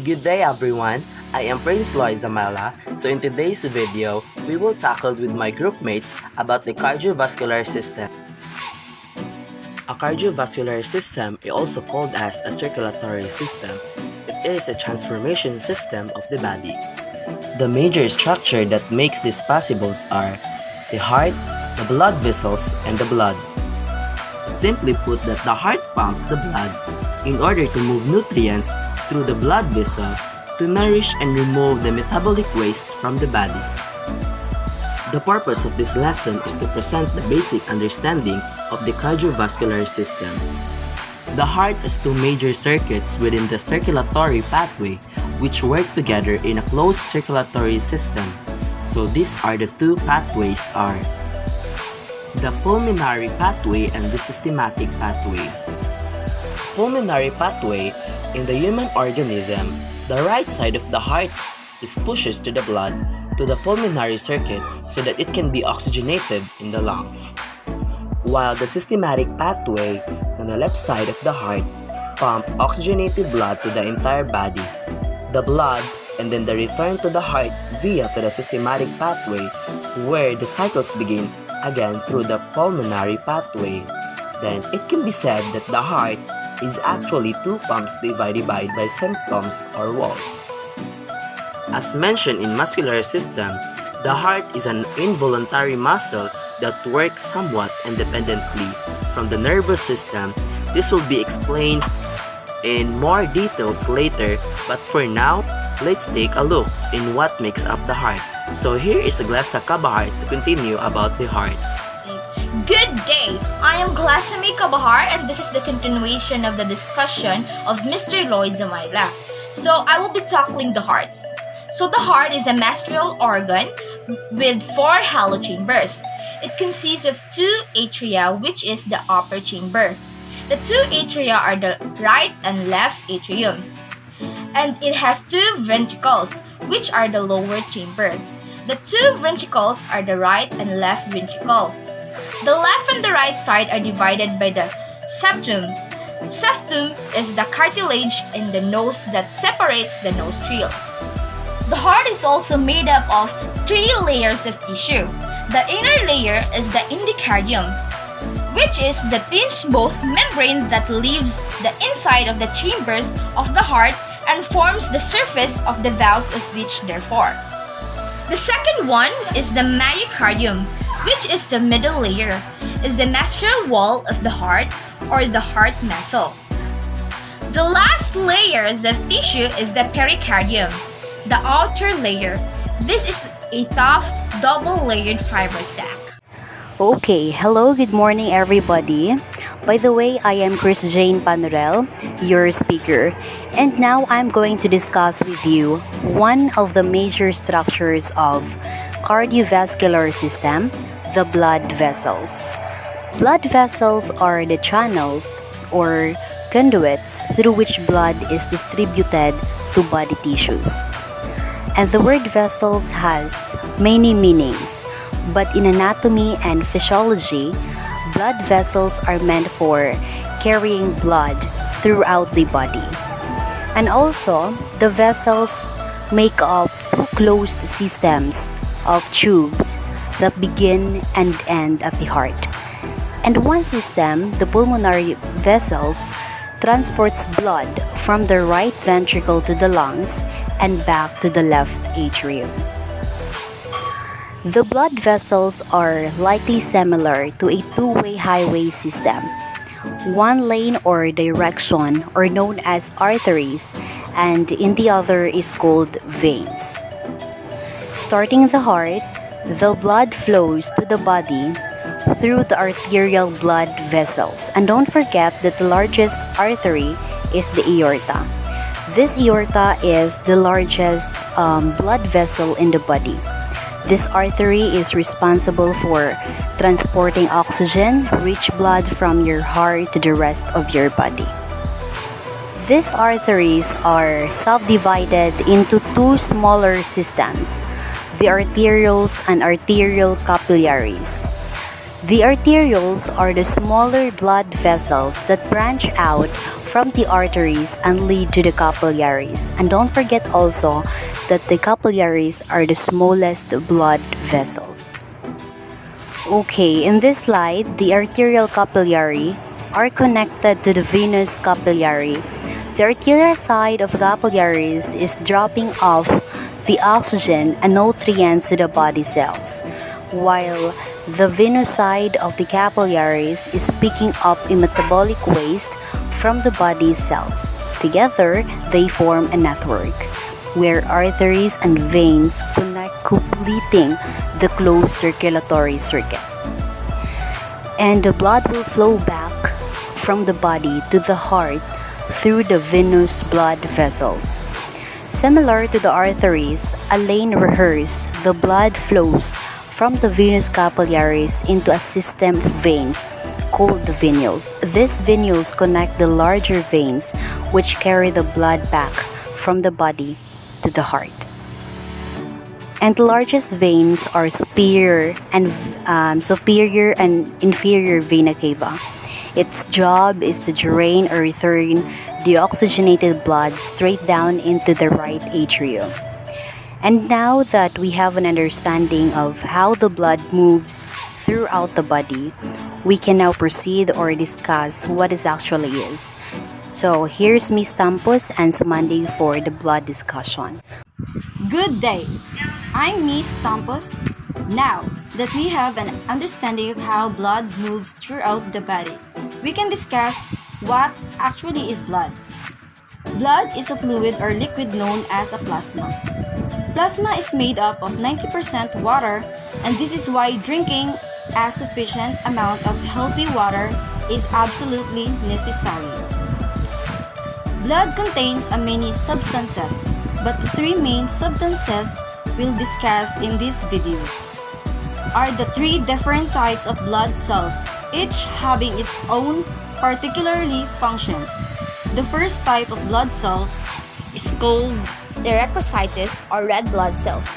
Good day everyone, I am Prince Lloyd Zamela. So in today's video, we will tackle with my group mates about the cardiovascular system. A cardiovascular system is also called as a circulatory system. It is a transformation system of the body. The major structure that makes this possible are the heart, the blood vessels, and the blood. Simply put, that the heart pumps the blood in order to move nutrients through the blood vessel to nourish and remove the metabolic waste from the body. The purpose of this lesson is to present the basic understanding of the cardiovascular system. The heart has two major circuits within the circulatory pathway which work together in a closed circulatory system. So these are the two pathways are the pulmonary pathway and the systematic pathway. Pulmonary pathway, in the human organism, the right side of the heart is pushes to the blood to the pulmonary circuit so that it can be oxygenated in the lungs. While the systematic pathway on the left side of the heart pump oxygenated blood to the entire body. The blood and then the return to the heart via to the systematic pathway where the cycles begin again through the pulmonary pathway. Then it can be said that the heart is actually two pumps divided by symptoms or walls. As mentioned in muscular system, the heart is an involuntary muscle that works somewhat independently from the nervous system. This will be explained in more details later, but for now, let's take a look in what makes up the heart. So here is a glass of Kabahar to continue about the heart. Good day! I am Glasami Kabahar and this is the continuation of the discussion of Mr. Lloyd Zamela. So I will be tackling the heart. So the heart is a muscular organ with 4 hollow chambers. It consists of 2 atria, which is the upper chamber. The 2 atria are the right and left atrium. And it has 2 ventricles, which are the lower chamber. The 2 ventricles are the right and left ventricle. The left and the right side are divided by the septum. Septum is the cartilage in the nose that separates the nostrils. The heart is also made up of 3 layers of tissue. The inner layer is the endocardium, which is the thin smooth membrane that leaves the inside of the chambers of the heart and forms the surface of the valves of which therefore. The second one is the myocardium, which is the middle layer, is the muscular wall of the heart or the heart muscle. The last layers of tissue is the pericardium, the outer layer. This is a tough double-layered fiber sac. Okay, hello, good morning everybody. By the way, I am Chris Jane Panorel, your speaker, and now I'm going to discuss with you one of the major structures of cardiovascular system, the blood vessels. Blood vessels are the channels or conduits through which blood is distributed to body tissues. And the word vessels has many meanings, but in anatomy and physiology, blood vessels are meant for carrying blood throughout the body. And also, the vessels make up 2 closed systems of tubes that begin and end at the heart. And one system, the pulmonary vessels, transports blood from the right ventricle to the lungs and back to the left atrium. The blood vessels are likely similar to a 2-way highway system. One lane or direction are known as arteries, and in the other is called veins. Starting the heart, the blood flows to the body through the arterial blood vessels. And don't forget that the largest artery is the aorta. This aorta is the largest blood vessel in the body. This artery is responsible for transporting oxygen, rich blood from your heart to the rest of your body. These arteries are subdivided into 2 smaller systems, the arterioles and arterial capillaries. The arterioles are the smaller blood vessels that branch out from the arteries and lead to the capillaries. And don't forget also that the capillaries are the smallest blood vessels. Okay, in this slide, the arterial capillary are connected to the venous capillary. The arterial side of the capillaries is dropping off the oxygen and nutrients to the body cells, while the venous side of the capillaries is picking up a metabolic waste from the body cells. Together, they form a network where arteries and veins connect, completing the closed circulatory circuit. And the blood will flow back from the body to the heart through the venous blood vessels. Similar to the arteries, a lane rehearse, the blood flows from the venous capillaries into a system of veins called the venules. These venules connect the larger veins which carry the blood back from the body to the heart. And the largest veins are superior and inferior vena cava. Its job is to drain or return the oxygenated blood straight down into the right atrium. And now that we have an understanding of how the blood moves throughout the body, we can now proceed or discuss what it actually is. So here's Miss Tampos and Sumandi for the blood discussion. Good day! I'm Miss Tampos. Now that we have an understanding of how blood moves throughout the body, we can discuss what actually is blood. Blood is a fluid or liquid known as a plasma. Plasma is made up of 90% water, and this is why drinking a sufficient amount of healthy water is absolutely necessary. Blood contains many substances, but the three main substances we'll discuss in this video are the three different types of blood cells, each having its own particularly functions. The first type of blood cells Is called erythrocytes or red blood cells.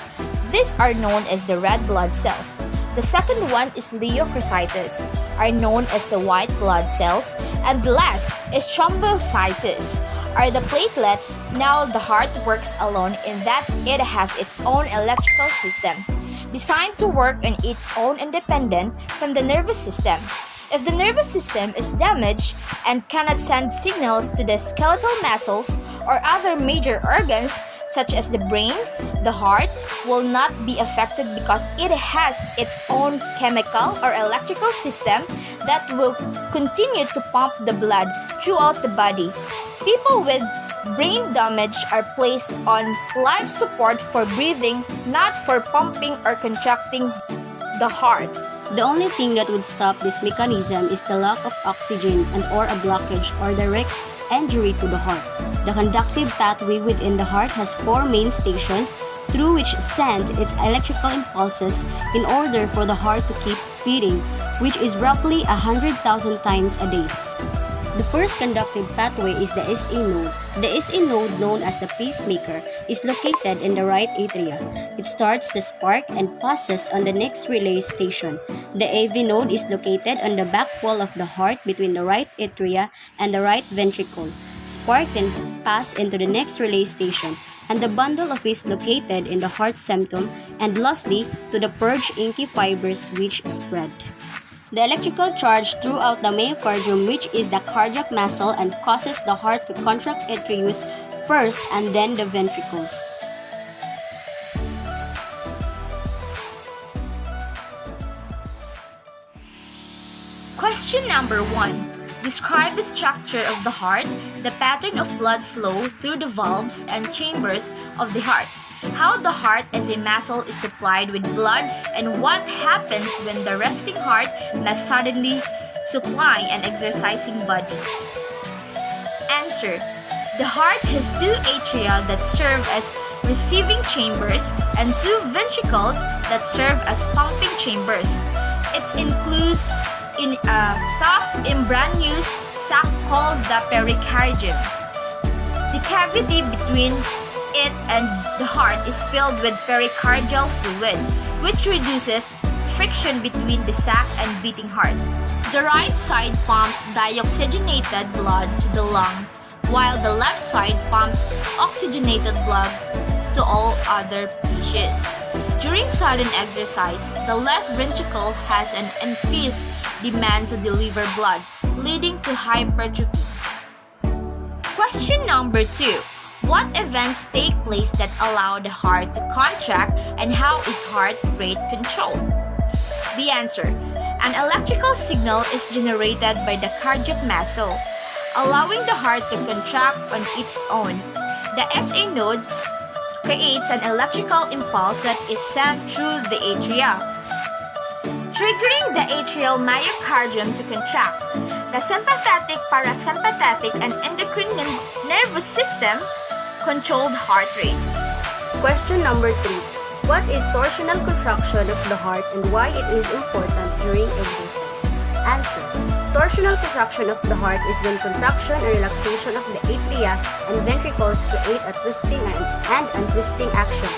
These are known as the red blood cells. The second one is leukocytes, are known as the white blood cells, and the last is thrombocytes, are the platelets. Now the heart works alone in that it has its own electrical system, designed to work on its own independent from the nervous system. If the nervous system is damaged and cannot send signals to the skeletal muscles or other major organs such as the brain, the heart will not be affected because it has its own chemical or electrical system that will continue to pump the blood throughout the body. People with brain damage are placed on life support for breathing, not for pumping or contracting the heart. The only thing that would stop this mechanism is the lack of oxygen and or a blockage or direct injury to the heart. The conductive pathway within the heart has four main stations through which send its electrical impulses in order for the heart to keep beating, which is roughly 100,000 times a day. The first conductive pathway is the SA node. The SA node, known as the pacemaker, is located in the right atria. It starts the spark and passes on the next relay station. The AV node is located on the back wall of the heart between the right atria and the right ventricle. Spark then pass into the next relay station, and the bundle of is located in the heart septum and lastly to the purge inky fibers which spread. The electrical charge throughout the myocardium, which is the cardiac muscle, and causes the heart to contract atrius first and then the ventricles. Question number 1. Describe the structure of the heart, the pattern of blood flow through the valves and chambers of the heart, how the heart as a muscle is supplied with blood, and what happens when the resting heart must suddenly supply an exercising body. Answer. The heart has two atria that serve as receiving chambers and two ventricles that serve as pumping chambers. It includes in a tough membranous sac called the pericardium. The cavity between it and the heart is filled with pericardial fluid, which reduces friction between the sac and beating heart. The right side pumps deoxygenated blood to the lung, while the left side pumps oxygenated blood to all other tissues. During sudden exercise, the left ventricle has an increased demand to deliver blood, leading to hypertrophy. Question number 2. What events take place that allow the heart to contract, and how is heart rate controlled? The answer: an electrical signal is generated by the cardiac muscle, allowing the heart to contract on its own. The SA node creates an electrical impulse that is sent through the atria, triggering the atrial myocardium to contract. The sympathetic, parasympathetic, and endocrine nervous system controlled heart rate. Question number 3. What is torsional contraction of the heart and why it is important during exercise? Answer: torsional contraction of the heart is when contraction and relaxation of the atria and ventricles create a twisting and untwisting action.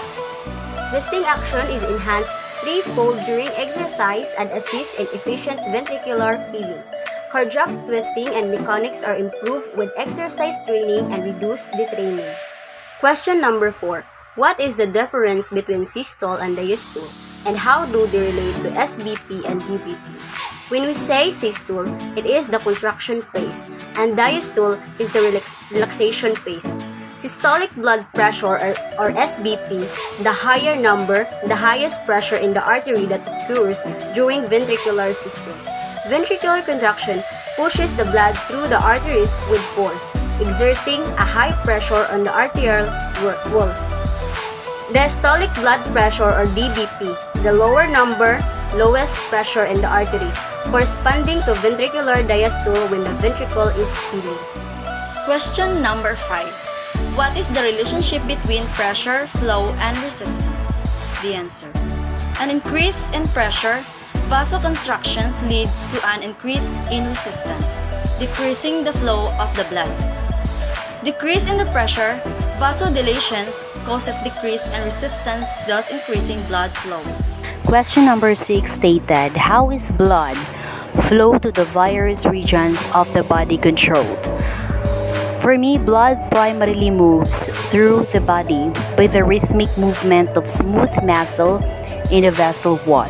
Twisting action is enhanced threefold during exercise and assists in efficient ventricular filling. Cardiac twisting and mechanics are improved with exercise training and reduced detraining. Question number 4. What is the difference between systole and diastole, and how do they relate to SBP and DBP? When we say systole, it is the contraction phase, and diastole is the relaxation phase. Systolic blood pressure, or SBP, the higher number, the highest pressure in the artery that occurs during ventricular systole. Ventricular contraction pushes the blood through the arteries with force, exerting a high pressure on the arterial walls. Diastolic blood pressure, or DBP, the lower number, lowest pressure in the artery, corresponding to ventricular diastole when the ventricle is filling. Question number 5. What is the relationship between pressure, flow, and resistance? The answer: an increase in pressure, vasoconstrictions lead to an increase in resistance, decreasing the flow of the blood. Decrease in the pressure, vasodilations causes decrease in resistance, thus increasing blood flow. Question number 6 stated, how is blood flow to the various regions of the body controlled? For me, blood primarily moves through the body by the rhythmic movement of smooth muscle in the vessel wall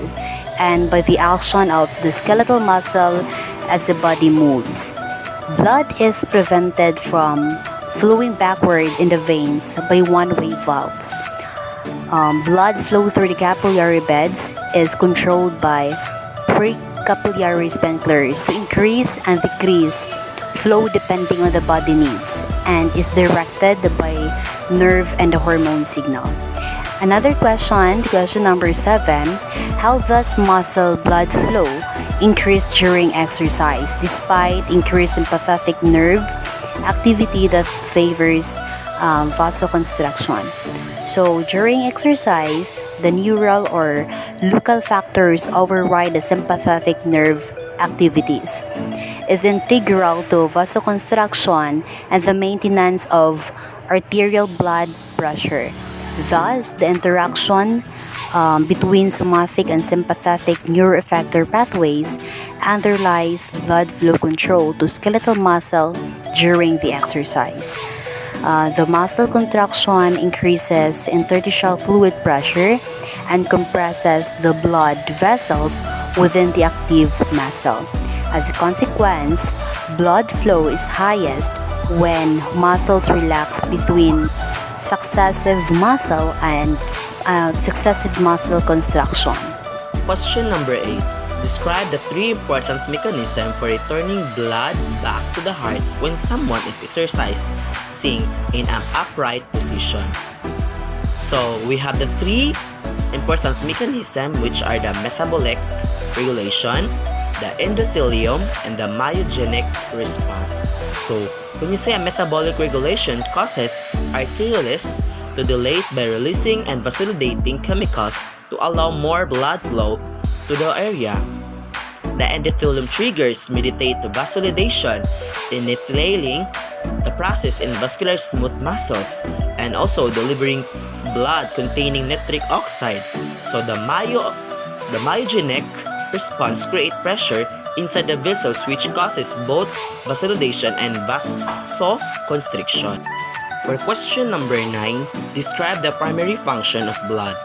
and by the action of the skeletal muscle as the body moves. Blood is prevented from flowing backward in the veins by one-way valves. Blood flow through the capillary beds is controlled by precapillary sprinklers to increase and decrease flow depending on the body needs, and is directed by nerve and the hormone signal. Another question number 7, how does muscle blood flow increase during exercise despite increased sympathetic nerve activity that favors vasoconstriction? So during exercise, the neural or local factors override the sympathetic nerve activities, is integral to vasoconstriction and the maintenance of arterial blood pressure. Thus, the interaction between somatic and sympathetic neuroeffector pathways underlies blood flow control to skeletal muscle during the exercise. The muscle contraction increases interstitial fluid pressure and compresses the blood vessels within the active muscle. As a consequence, blood flow is highest when muscles relax between successive muscle contraction. Question number 8. Describe the 3 important mechanisms for returning blood back to the heart when someone is exercising in an upright position. So, we have the 3 important mechanisms, which are the metabolic regulation, the endothelium, and the myogenic response. So, when you say a metabolic regulation causes arterioles to dilate by releasing and vasodilating chemicals to allow more blood flow to the area. The endothelium triggers mediate vasodilation, initiating the process in vascular smooth muscles and also delivering blood containing nitric oxide. So the myogenic response create pressure inside the vessels, which causes both vasodilation and vasoconstriction. For question number 9, describe the primary function of blood.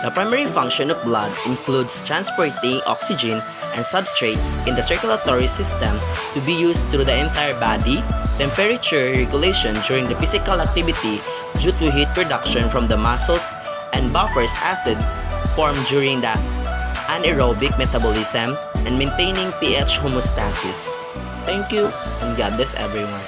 The primary function of blood includes transporting oxygen and substrates in the circulatory system to be used through the entire body, temperature regulation during the physical activity due to heat production from the muscles, and buffers acid formed during the anaerobic metabolism, and maintaining pH homeostasis. Thank you, and God bless everyone.